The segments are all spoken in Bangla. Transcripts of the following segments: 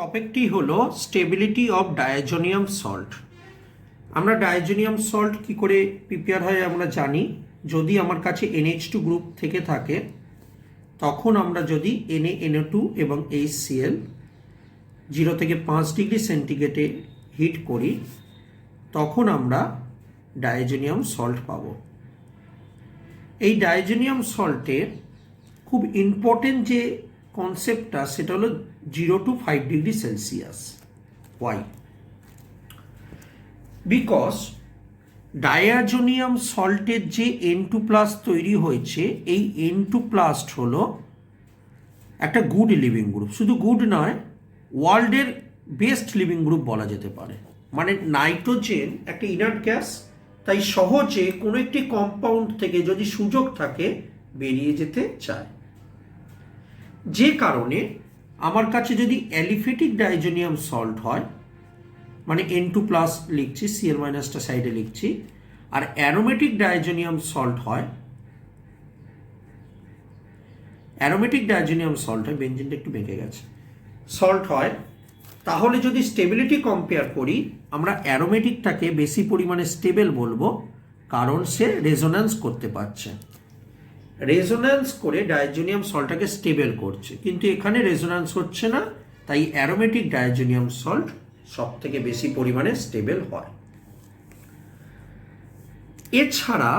টপিকটি হলো স্টেবিলিটি অফ ডায়াজোনিয়াম সল্ট। আমরা ডায়াজোনিয়াম সল্ট কি করে প্রিপেয়ার হয় আমরা জানি। যদি আমার কাছে NH2 গ্রুপ থেকে থাকে তখন আমরা যদি NaNO2 এবং HCl 0 থেকে 5 ডিগ্রি সেন্টিগ্রেডে হিট করি তখন আমরা ডায়াজোনিয়াম সল্ট পাবো। এই ডায়াজোনিয়াম সল্টের খুব ইম্পর্টেন্ট যে কনসেপ্টটা সেটা হলো 0 to 5 degree Celsius. Why? Because diazonium সল্টের যে N2+ তৈরি হয়েছে, এই N2+ হলো একটা গুড লিভিং গ্রুপ। শুধু গুড নয়, ওয়ার্ল্ডের বেস্ট লিভিং গ্রুপ বলা যেতে পারে। মানে নাইট্রোজেন একটা ইনার্ট গ্যাস, তাই সহজে কোনো একটি কম্পাউন্ড থেকে যদি সুযোগ থাকে বেরিয়ে যেতে চায়। যে কারণে আমার কাছে যদি অ্যালিফেটিক ডায়াজোনিয়াম সল্ট হয়, মানে N2+ লিখছি, Cl- সাইডে লিখছি, আর অ্যারোমেটিক ডায়াজোনিয়াম সল্ট হয়, বেঞ্জিনটা একটু বেঁকে গেছে, সল্ট হয়, তাহলে যদি স্টেবিলিটি কম্পেয়ার করি আমরা অ্যারোমেটিকটাকে বেশি পরিমাণে স্টেবল বলবো, কারণ সে রেজোন্যান্স করতে পারছে। রেজোন্যান্স করে ডায়াজোনিয়াম সল্টটাকে স্টেবল করছে, কিন্তু এখানে রেজোন্যান্স হচ্ছে না, তাই অ্যারোমেটিক ডায়াজোনিয়াম সল্ট সব থেকে বেশি পরিমাণে স্টেবল হয়। এছাড়া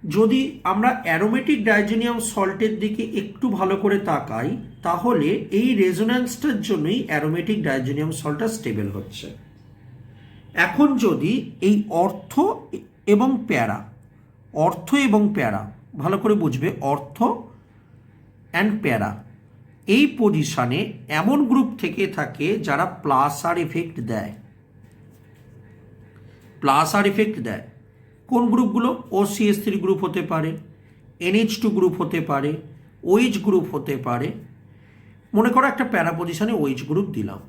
যদি আমরা অ্যারোমেটিক ডায়াজোনিয়াম সল্টের দিকে একটু ভালো করে তাকাই তাহলে এই রেজোন্যান্সটার জন্যই অ্যারোমেটিক ডায়াজোনিয়াম সল্টটা স্টেবল হচ্ছে। এখন যদি এই অর্থ এবং প্যারা ভালো করে বুঝবে, অর্থ অ্যান্ড প্যারা এই পজিশনে এমন গ্রুপ থেকে থাকে যারা প্লাস আর এফেক্ট দেয়। কোন গ্রুপগুলো? OCH3 গ্রুপ হতে পারে, NH2 গ্রুপ হতে পারে, OH গ্রুপ হতে পারে। মনে করো একটা প্যারা পজিশনে OH গ্রুপ দিলাম,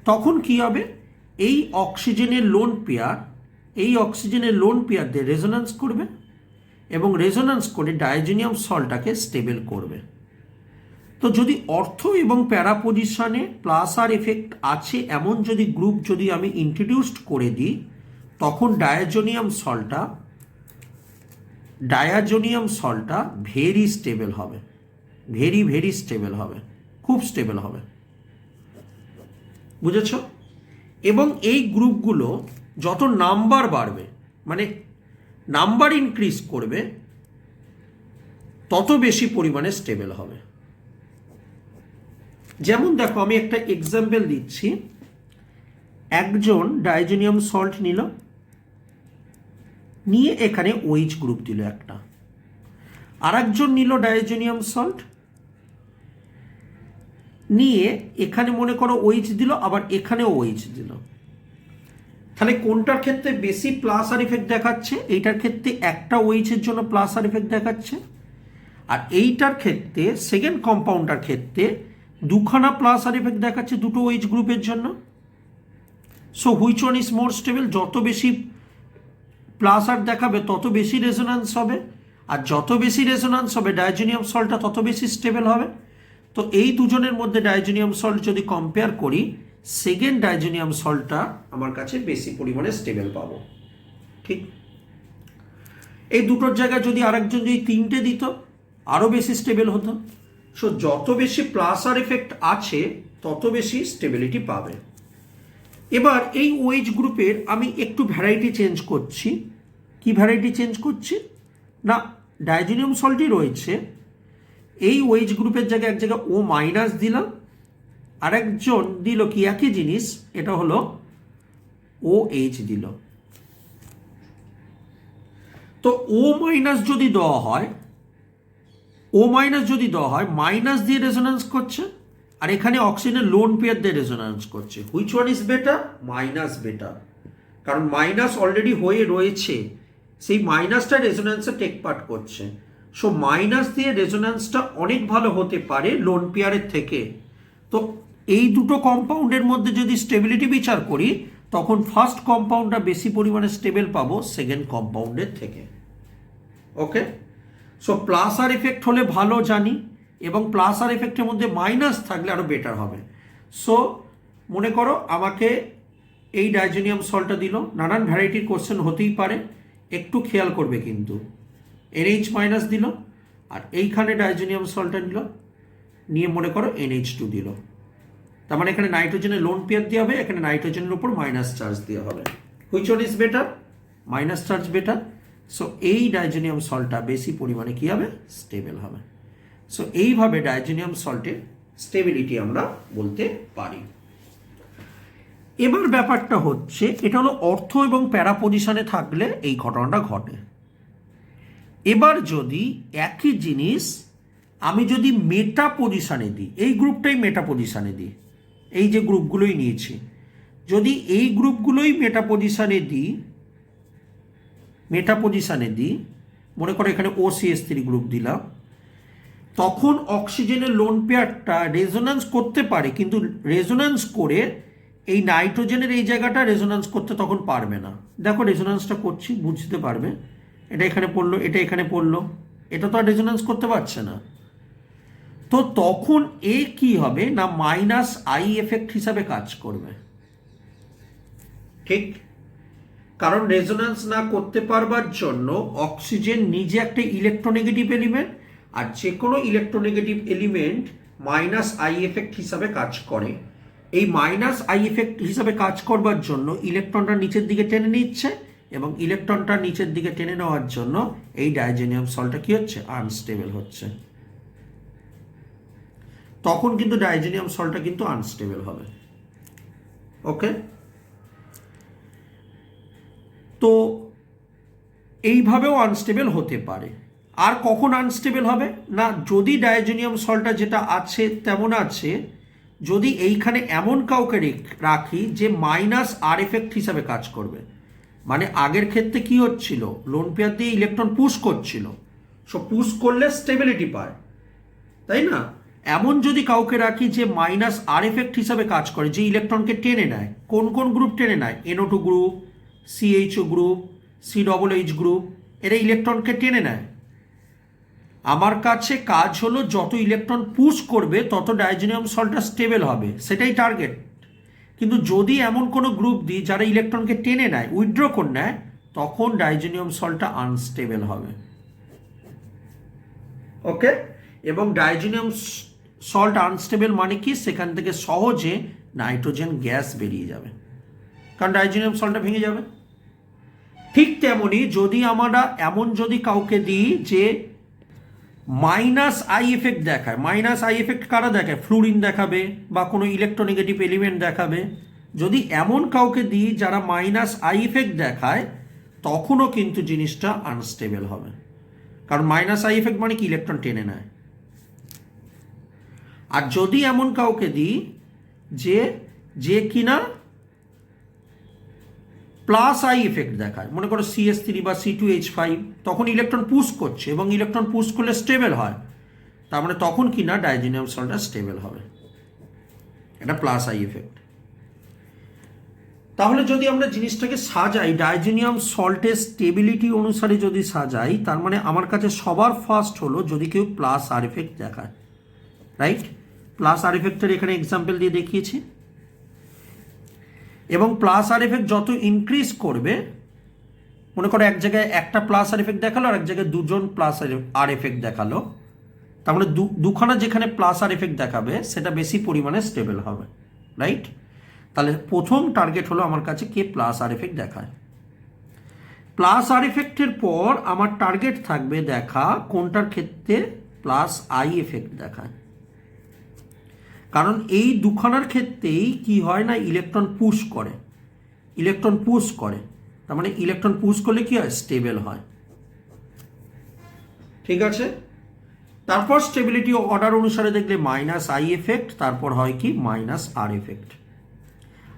তখন কি হবে? এই অক্সিজেনের লোন পেয়ার দিয়ে রেজোন্যান্স করবে এবং রেজোন্যান্স করে ডায়াজোনিয়াম সল্টটাকে স্টেবল করবে। তো যদি অর্থ এবং প্যারা পজিশনে প্লাস আর এফেক্ট আছে এমন যদি গ্রুপ যদি আমি ইন্ট্রোডিউসড করে দিই তখন ডায়াজোনিয়াম সল্টটা ভেরি স্টেবল হবে, ভেরি স্টেবল হবে, খুব স্টেবল হবে। বুঝেছ? এবং এই গ্রুপগুলো যত নাম্বার বাড়বে, মানে নাম্বার ইনক্রিজ করবে, তত বেশি পরিমাণে স্টেবল হবে। যেমন দেখো, আমি একটা এক্সাম্পল দিচ্ছি। একজন ডায়াজোনিয়াম সল্ট নিয়ে এখানে OH গ্রুপ দিল একটা, আর একজন নিল ডায়াজোনিয়াম সল্ট নিয়ে এখানে মনে করো OH দিল, আবার এখানেও OH দিল। তাহলে কোনটার ক্ষেত্রে বেশি প্লাস আর ইফেক্ট দেখাচ্ছে? এইটার ক্ষেত্রে একটা OH এর জন্য প্লাস আর ইফেক্ট দেখাচ্ছে, আর এইটার ক্ষেত্রে সেকেন্ড কম্পাউন্ডটার ক্ষেত্রে দুখানা প্লাস আর ইফেক্ট দেখাচ্ছে দুটো OH গ্রুপের জন্য। So which one is more stable? যত বেশি প্লাস আর দেখাবে তত বেশি রেজোন্যান্স হবে, আর যত বেশি রেজোন্যান্স হবে ডায়াজোনিয়াম সল্টটা তত বেশি স্টেবল হবে। তো এই দুজনের মধ্যে ডায়াজোনিয়াম সল্ট যদি কম্পেয়ার করি, সেকেন্ড ডায়াজোনিয়াম সল্টটা আমার কাছে বেশি পরিমাণে স্টেবল পাবো। ঠিক এই দুটোর জায়গায় যদি আরেকজন যদি 3টে দিত আরও বেশি স্টেবল হতো। সো যত বেশি প্লাস আর এফেক্ট আছে তত বেশি স্টেবিলিটি পাবে। এবার এই OH গ্রুপের আমি একটু ভ্যারাইটি চেঞ্জ করছি। কি ভ্যারাইটি চেঞ্জ করছি? না, ডায়াজোনিয়াম সল্টই রয়েছে, এই OH গ্রুপের জায়গায় এক জায়গায় O- দিলাম, আরেকজন দিল কি একই জিনিস, এটা হলো OH দিল। তো O- যদি দেওয়া হয়, মাইনাস দিয়ে রেজোন্যান্স করছে, আর এখানে অক্সিজেনের লোন পেয়ার দিয়ে রেজোন্যান্স করছে। Which one is better? Minus better, কারণ মাইনাস অলরেডি হয়ে রয়েছে, সেই মাইনাসটা রেজোন্যান্সে টেক পার্ট করছে। সো মাইনাস দিয়ে রেজোন্যান্সটা অনেক ভালো হতে পারে লোন পেয়ারের থেকে। তো এই দুটো কম্পাউন্ডের মধ্যে যদি স্টেবিলিটি বিচার করি তখন ফার্স্ট কম্পাউন্ডটা বেশি পরিমাণে স্টেবল পাবো সেকেন্ড কম্পাউন্ডের থেকে। ওকে, সো প্লাস আর এফেক্ট হলে ভালো জানি, এবং প্লাস আর এফেক্টের মধ্যে মাইনাস থাকলে আরও বেটার হবে। সো মনে করো আমাকে এই ডাইজোনিয়াম সল্টটা দিল, নানান ভ্যারাইটির কোশ্চেন হতেই পারে, একটু খেয়াল করবে কিন্তু NH মাইনাস দিল, আর এইখানে ডাইজোনিয়াম সল্টটা নিল, নিয়ে মনে করো NH2 দিল। তার মানে এখানে নাইট্রোজেনের লোন পেয়ার দেওয়া হবে, এখানে নাইট্রোজেনের উপর মাইনাস চার্জ দেওয়া হবে। Which one is better? Minus charge better. So এই ডাইজোনিয়াম সল্টটা বেশি পরিমাণে কী হবে? স্টেবল হবে। সো এইভাবে ডাইজোনিয়াম সল্টের স্টেবিলিটি আমরা বলতে পারি। এবার ব্যাপারটা হচ্ছে, এটা হলো অর্থ এবং প্যারা পজিশনে থাকলে এই ঘটনাটা ঘটে। এবার যদি একই জিনিস আমি যদি মেটা পজিশনে দিই, এই গ্রুপটাই মেটা পজিশনে দিই, এই যে গ্রুপগুলোই নিয়েছি, যদি এই গ্রুপগুলোই মেটা পজিশনে দিই, মনে করো এখানে OCH3 গ্রুপ দিলাম, তখন অক্সিজেনের লোন পেয়ারটা রেজোন্যান্স করতে পারে, কিন্তু রেজোন্যান্স করে এই নাইট্রোজেনের এই জায়গাটা রেজোন্যান্স করতে তখন পারবে না। দেখো রেজোন্যান্সটা করছি, বুঝতে পারবে, এটা এখানে পড়লো, এটা এখানে পড়লো, এটা তো আর রেজোন্যান্স করতে পারছে না। তো তখন এ কি হবে না, মাইনাস আই এফেক্ট হিসাবে কাজ করবে, ঠিক? কারণ রেজোন্যান্স না করতে পারবার জন্য অক্সিজেন নিজে একটা ইলেকট্রোনেগেটিভ এলিমেন্ট, আর যে কোনো electronegative element minus I effect হিসাবে কাজ করে। এই মাইনাস আই এফেক্ট হিসাবে কাজ করবার জন্য ইলেকট্রনটা নিচের দিকে টেনে নিচ্ছে, এবং ইলেকট্রনটা নিচের দিকে টেনে নেওয়ার জন্য এই ডাইজোনিয়াম সল্টটা কি হচ্ছে? আনস্টেবল হচ্ছে। তখন কিন্তু ডাইজোনিয়াম সল্টটা কিন্তু আনস্টেবল হবে। ওকে, তো এইভাবেও আনস্টেবল হতে পারে। আর কখন আনস্টেবল হবে না, যদি ডাইজোনিয়াম সল্টটা যেটা আছে তেমন আছে, যদি এইখানে এমন কাউকে রাখি যে মাইনাস আর এফেক্ট হিসাবে কাজ করবে, মানে আগের ক্ষেত্রে কি হচ্ছিল, লোন পেয়ার দিয়ে ইলেকট্রন পুশ করছিল, সো পুশ করলে স্টেবিলিটি পায়, তাই না? এমন যদি কাউকে রাখি যে মাইনাস আর এফেক্ট হিসাবে কাজ করে, যে ইলেকট্রনকে টেনে নেয়, কোন কোন গ্রুপ টেনে নেয়? NO2 group, CHO group, COOH group, এরা ইলেকট্রনকে টেনে নেয়। আমার কাছে কাজ হলো যত ইলেকট্রন পুশ করবে তত ডাইজোনিয়াম সল্টটা স্টেবল হবে, সেটাই টার্গেট। কিন্তু যদি এমন কোনো গ্রুপ দিই যারা ইলেকট্রনকে টেনে নেয়, উইথড্র করে নেয়, তখন ডাইজোনিয়াম সল্টটা আনস্টেবল হবে। ওকে, এবং ডাইজোনিয়াম সল্ট আনস্টেবল মানে কি, সেখান থেকে সহজে নাইট্রোজেন গ্যাস বেরিয়ে যাবে, কারণ ডাইজোনিয়াম সল্টটা ভেঙে যাবে। ঠিক তেমনি যদি আমরা এমন যদি কাউকে দিই যে মাইনাস আই এফেক্ট দেখায়, মাইনাস আই এফেক্ট কারা দেখায়? ফ্লুরিন দেখাবে বা কোনো ইলেকট্রোনেগেটিভ এলিমেন্ট দেখাবে। যদি এমন কাউকে দিই যারা মাইনাস আই এফেক্ট দেখায়, তখনও কিন্তু জিনিসটা আনস্টেবল হবে, কারণ মাইনাস আই এফেক্ট মানে কি, ইলেকট্রন টেনে নেয়। আর যদি এমন কাউকে দিই যে কিনা প্লাস আই এফেক্ট দেখায়, মনে করো CH3 বা C2H5, তখন ইলেকট্রন পুশ করছে এবং ইলেকট্রন পুশ করলে স্টেবল হয়, তার মানে তখন কিনা ডাইজোনিয়াম সল্টটা স্টেবল হবে, এটা প্লাস আই এফেক্ট। তাহলে যদি আমরা জিনিসটাকে সাজাই ডাইজোনিয়াম সল্টের স্টেবিলিটি অনুসারে যদি সাজাই, তার মানে আমার কাছে সবার ফার্স্ট হলো যদি কেউ প্লাস আর এফেক্ট দেখায়, রাইট? প্লাস আর এফেক্টের এখানে এক্সাম্পল দিয়ে দেখিয়েছি, এবং প্লাস আর এফেক্ট যত ইনক্রিজ করবে, মনে করো এক জায়গায় একটা প্লাস আর এফেক্ট দেখালো আর এক জায়গায় দুজন প্লাস আর এফেক্ট দেখালো, তার মানে দুখানা যেখানে প্লাস আর এফেক্ট দেখাবে সেটা বেশি পরিমাণে স্টেবল হবে, রাইট? তাহলে প্রথম টার্গেট হলো আমার কাছে কে প্লাস আর এফেক্ট দেখায়। প্লাস আর এফেক্টের পর আমার টার্গেট থাকবে দেখা কোনটার ক্ষেত্রে প্লাস আই এফেক্ট দেখায়, কারণ এই দুখানার ক্ষেত্রেই কি হয় না, ইলেকট্রন পুশ করে, তার মানে ইলেকট্রন পুশ করলে কি হয়, স্টেবল হয়, ঠিক আছে? তারপর স্টেবিলিটি অর্ডার অনুসারে দেখলে মাইনাস আই এফেক্ট, তারপর হয় কি মাইনাস আর এফেক্ট,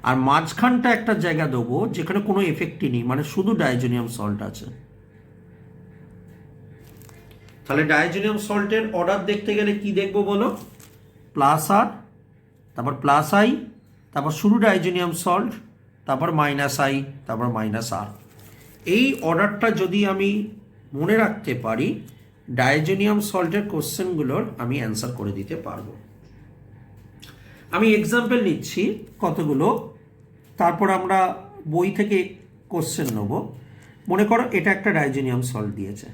আর মাঝখানটা একটা জায়গা দেবো যেখানে কোনো এফেক্টই নেই, মানে শুধু ডাইজোনিয়াম সল্ট আছে। তাহলে ডাইজোনিয়াম সল্টের অর্ডার দেখতে গেলে কি দেখবো বলো? প্লাস আর, তারপর প্লাস আই, তারপর শুরু ডাইজোনিয়াম সল্ট, তারপর মাইনাস আই, তারপর মাইনাস আর। এই অর্ডারটা যদি আমি মনে রাখতে পারি, ডাইজোনিয়াম সল্টের কোশ্চেনগুলোর আমি অ্যান্সার করে দিতে পারবো। আমি এক্সাম্পল নিচ্ছি কতগুলো, তারপর আমরা বই থেকে কোশ্চেন নেব। মনে করো এটা একটা ডাইজেনিয়াম সল্ট দিয়েছে।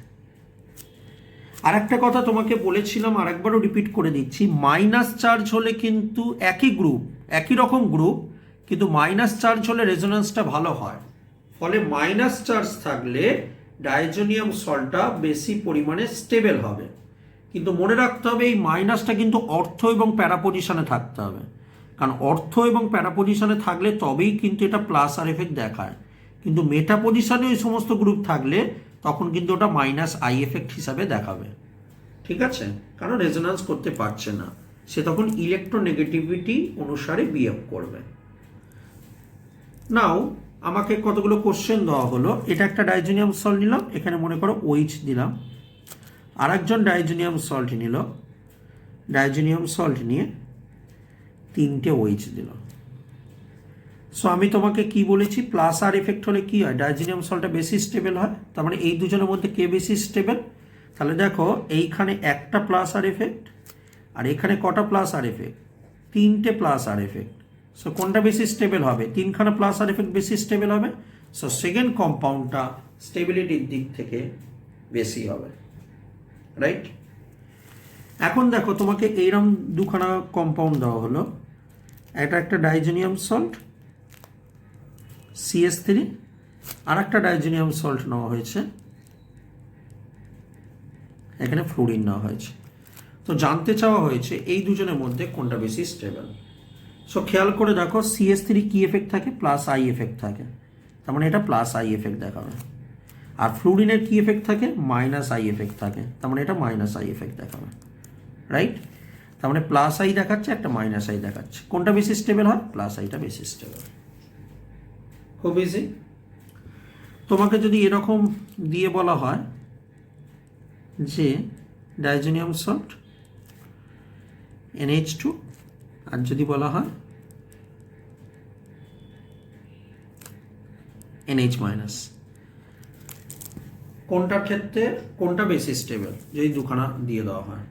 আর একটা কথা তোমাকে বলেছিলাম, আরেকবারও রিপিট করে দিচ্ছি, মাইনাস চার্জ হলে কিন্তু একই গ্রুপ, একই রকম গ্রুপ, কিন্তু মাইনাস চার্জ হলে রেজোন্যান্সটা ভালো হয়। ফলে মাইনাস চার্জ থাকলে ডাইজেনিয়াম সল্টটা বেশি পরিমাণে স্টেবল হবে। কিন্তু মনে রাখতে হবে এই মাইনাসটা কিন্তু অর্থ এবং প্যারা পজিশনে থাকতে হবে, কারণ অর্থ এবং প্যারা পজিশনে থাকলে তবেই কিন্তু এটা প্লাস আর এফেক্ট দেখায়। কিন্তু মেটা পজিশনে ওই সমস্ত গ্রুপ থাকলে তখন কিন্তু ওটা মাইনাস আই এফেক্ট হিসাবে দেখাবে। ঠিক আছে, কারণ রেজোন্যান্স করতে পারছে না, সে তখন ইলেকট্রোনেগেটিভিটি অনুসারে বিহেভ করবে। নাও আমাকে কতগুলো কোশ্চেন দেওয়া হলো। এটা একটা ডাইজেনিয়াম সল্ট নিলাম, এখানে মনে করো ওইচ দিলাম। আর একজন ডাইজেনিয়াম সল্ট নিল, ডাইজেনিয়াম সল্ট নিয়ে 3টে ওইচ দিল। সো আমি তোমাকে কি বলেছি, প্লাস আর এফেক্ট হলে কি হয়, ডাইজেনিয়াম সল্টটা বেশি স্টেবল হয়। তার মানে এই দুজনের মধ্যে কে বেশি স্টেবল? তাহলে দেখো এইখানে একটা প্লাস আর এফেক্ট, আর এখানে কটা প্লাস আর এফেক্ট? 3টে প্লাস আর এফেক্ট। সো কোনটা বেশি স্টেবল হবে? 3খানা প্লাস আর এফেক্ট বেশি স্টেবল হবে। সো সেকেন্ড কম্পাউন্ডটা স্টেবিলিটির দিক থেকে বেশি হবে, রাইট? এখন দেখো তোমাকে এইরকম দুখানা কম্পাউন্ড দেওয়া হলো। এটা একটা ডাইজেনিয়াম সল্ট CH3, আর একটা ডাইজেনিয়াম সল্ট নেওয়া হয়েছে, এখানে ফ্লোরিন নেওয়া হয়েছে। তো জানতে চাওয়া হয়েছে এই দুজনের মধ্যে কোনটা বেশি স্টেবল। সো খেয়াল করে দেখো CH3 কি এফেক্ট থাকে? প্লাস আই এফেক্ট থাকে, তার মানে এটা প্লাস আই এফেক্ট দেখাবে। আর ফ্লোরিনের কি এফেক্ট থাকে? মাইনাস আই এফেক্ট থাকে, তার মানে এটা মাইনাস আই এফেক্ট দেখাবে, রাইট? তার মানে প্লাস আই দেখাচ্ছে, একটা মাইনাস আই দেখাচ্ছে। কোনটা বেশি স্টেবল হয়? প্লাস আইটা বেশি স্টেবল। খুব ইজি। তোমাকে যদি এরকম দিয়ে বলা হয় যে ডাইজেনিয়াম সল্ট NH2, আর যদি বলা হয় NH মাইনাস, কোনটার ক্ষেত্রে কোনটা বেশি স্টেবল যদি দুখানা দিয়ে দেওয়া হয়?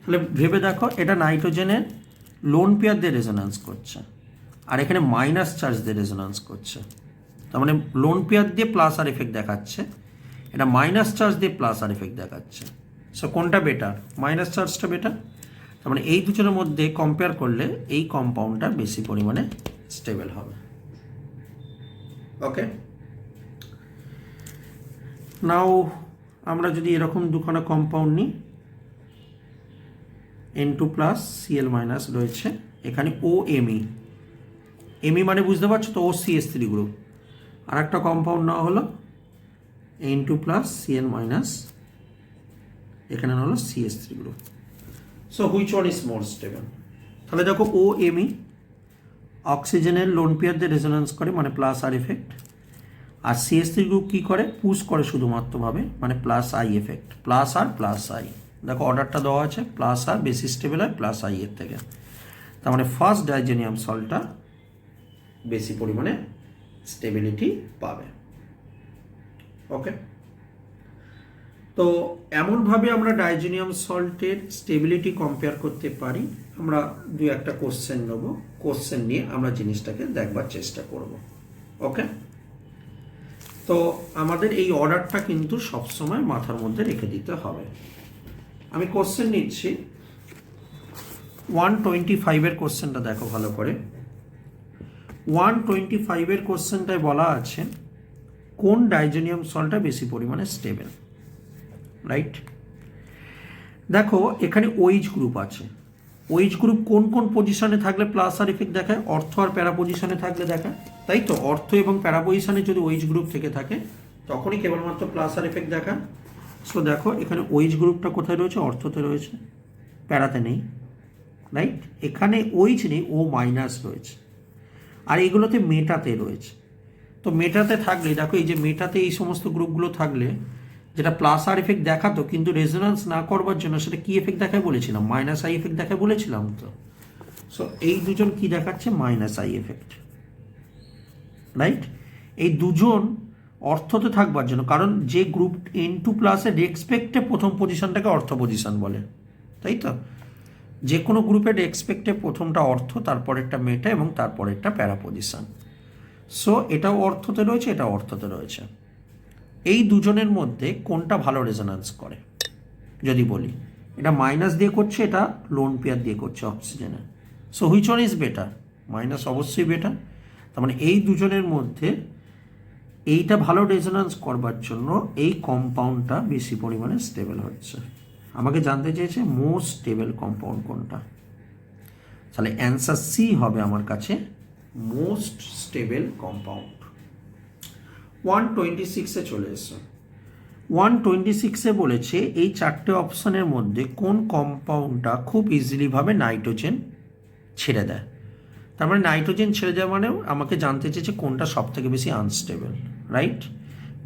তাহলে ভেবে দেখো, এটা নাইট্রোজেনের লোন পেয়ার দিয়ে রেজোন্যান্স করছে, আর এখানে মাইনাস চার্জ দিয়ে রেজোন্যান্স করছে। তার মানে লোন পেয়ার দিয়ে প্লাস আর এফেক্ট দেখাচ্ছে, এটা মাইনাস চার্জ দিয়ে প্লাস আর এফেক্ট দেখাচ্ছে। সো কোনটা বেটার? মাইনাস চার্জটা বেটার। তার মানে এই দুজনের মধ্যে কম্পেয়ার করলে এই কম্পাউন্ডটা বেশি পরিমাণে স্টেবল হবে। ওকে, নাও আমরা যদি এরকম দুখানা কম্পাউন্ড নিই, N2 প্লাস Cl মাইনাস রয়েছে, এখানে OMe, Me মানে বুঝতে পারছো তো, OCH3 গ্রুপ। আর একটা কম্পাউন্ড নেওয়া হলো N2 প্লাস Cl মাইনাস, এখানে হলো CH3 group. So which one is more stable? তাহলে দেখো OMe অক্সিজেনের লোন পেয়ার দিয়ে রেজোন্যান্স করে, মানে প্লাস আর এফেক্ট। আর CH3 গ্রুপ কী করে? পুশ করে শুধুমাত্রভাবে, মানে plus I effect. Plus R plus I, দেখো অর্ডারটা দেওয়া আছে, প্লাস আর বেশি স্টেবল হয় প্লাস আই এর থেকে। তার মানে ফার্স্ট ডাইজেনিয়াম সল্টটা বেশি পরিমাণে স্টেবিলিটি পাবে। ওকে, তো এমনভাবে আমরা ডাইজেনিয়াম সল্টের স্টেবিলিটি কম্পেয়ার করতে পারি। আমরা দু একটা কোশ্চেন নেব, কোশ্চেন নিয়ে আমরা জিনিসটাকে দেখবার চেষ্টা করব। ওকে, তো আমাদের এই অর্ডারটা কিন্তু সবসময় মাথার মধ্যে রেখে দিতে হবে। আমি কোশ্চেন নিচ্ছি 125-এর কোশ্চেনটা দেখো ভালো করে। 125-এর কোশ্চেনটায় বলা আছে কোন ডাইজেনিয়াম সল্টটা বেশি পরিমাণে স্টেবল, রাইট? দেখো এখানে ওইচ গ্রুপ আছে। ওইচ গ্রুপ কোন কোন পজিশনে থাকলে প্লাস আর ইফেক্ট দেখায়? অর্থ আর প্যারা পজিশনে থাকলে দেখায়, তাই তো? অর্থ এবং প্যারা পজিশনে যদি ওইচ গ্রুপ থেকে থাকে তখনই কেবলমাত্র প্লাস আর ইফেক্ট দেখায়। সো দেখো এখানে ওইচ গ্রুপটা কোথায় রয়েছে? অর্থতে রয়েছে, প্যারাতে নেই, রাইট? এখানে ওইচ নেই, ও মাইনাস রয়েছে, আর এগুলোতে মেটাতে রয়েছে। তো মেটাতে থাকলে দেখো, এই যে মেটাতে এই সমস্ত গ্রুপগুলো থাকলে যেটা প্লাস আর এফেক্ট দেখাতো, কিন্তু রেজোন্যান্স না করবার জন্য সেটা কি এফেক্ট দেখায় বলেছিলাম? মাইনাস আই এফেক্ট দেখায় বলেছিলাম তো। সো এই দুজন কি দেখাচ্ছে? Minus I effect, right? এই দুজন অর্থতে থাকবার জন্য, কারণ যে গ্রুপ N2 প্লাসের রেসপেক্টে প্রথম পজিশনটাকে অর্থ পজিশন বলে, তাই তো? যে কোনো গ্রুপের এক্সপেক্টে প্রথমটা অর্থ, তারপরেরটা মেটা এবং তারপরেরটা প্যারাপজিশন। সো এটাও অর্থতে রয়েছে, এটাও অর্থতে রয়েছে। এই দুজনের মধ্যে কোনটা ভালো রেজোন্যান্স করে যদি বলি, এটা মাইনাস দিয়ে করছে, এটা লোন পেয়ার দিয়ে করছে অক্সিজেনে। So which one is better? Minus অবশ্যই বেটার। তার মানে এই দুজনের মধ্যে এইটা ভালো রেজোন্যান্স করবার জন্য এই কম্পাউন্ডটা বেশি পরিমাণে স্টেবল হচ্ছে। আমাকে জানতে চেয়েছে মোস্ট স্টেবল কম্পাউন্ড কোনটা, তাহলে অ্যান্সার সি হবে আমার কাছে মোস্ট স্টেবল কম্পাউন্ড। 126-এ চলে এসো। 126-এ বলেছে এই চারটে অপশানের মধ্যে কোন কম্পাউন্ডটা খুব ইজিলিভাবে নাইট্রোজেন ছেড়ে দেয়। তার মানে নাইট্রোজেন ছেড়ে দেওয়া মানে আমাকে জানতে চেয়েছে কোনটা সব থেকে বেশি আনস্টেবল, রাইট?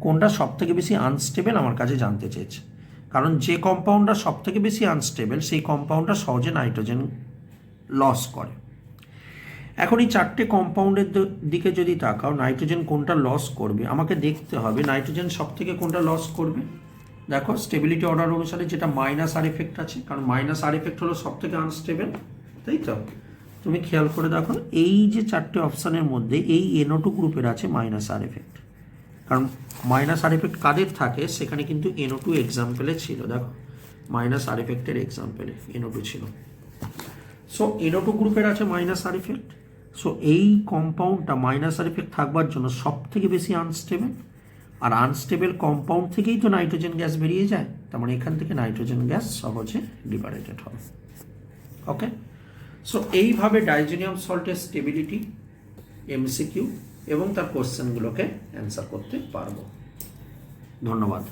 কোনটা সব থেকে বেশি আনস্টেবল আমার কাছে জানতে চেয়েছে, কারণ যে কম্পাউন্ডটা সব থেকে বেশি আনস্টেবল সেই কম্পাউন্ডটা সহজে নাইট্রোজেন লস করে। এখন এই চারটে কম্পাউন্ডের দিকে যদি তাকাও, নাইট্রোজেন কোনটা লস করবে আমাকে দেখতে হবে। নাইট্রোজেন সব থেকে কোনটা লস করবে? দেখো স্টেবিলিটি অর্ডার অনুসারে যেটা মাইনাস আর এফেক্ট আছে, কারণ মাইনাস আর এফেক্ট হলো সব থেকে আনস্টেবল, তাই তো? তুমি খেয়াল করে দেখো এই যে চারটে অপশানের মধ্যে এই NO2 গ্রুপের আছে মাইনাস আর এফেক্ট, কারণ মাইনাস আর এফেক্ট কাদের থাকে সেখানে কিন্তু NO2 এক্সাম্পলে ছিল। দেখো মাইনাস আর এফেক্টের এক্সাম্পলে NO2 ছিল। সো NO2 গ্রুপের আছে মাইনাস আর এফেক্ট। সো এই কম্পাউন্ডটা মাইনাস আর এফেক্ট থাকবার জন্য সব থেকে বেশি আনস্টেবল, আর আনস্টেবল কম্পাউন্ড থেকেই তো নাইট্রোজেন গ্যাস বেরিয়ে যায়। তার মানে এখান থেকে নাইট্রোজেন গ্যাস সহজে লিবারেটেড হবে। ওকে, সো এইভাবে ডাইজোনিয়াম সল্টের স্টেবিলিটি, MCQ এবং তার কোশ্চেনগুলোকে অ্যান্সার করতে পারবো। ধন্যবাদ।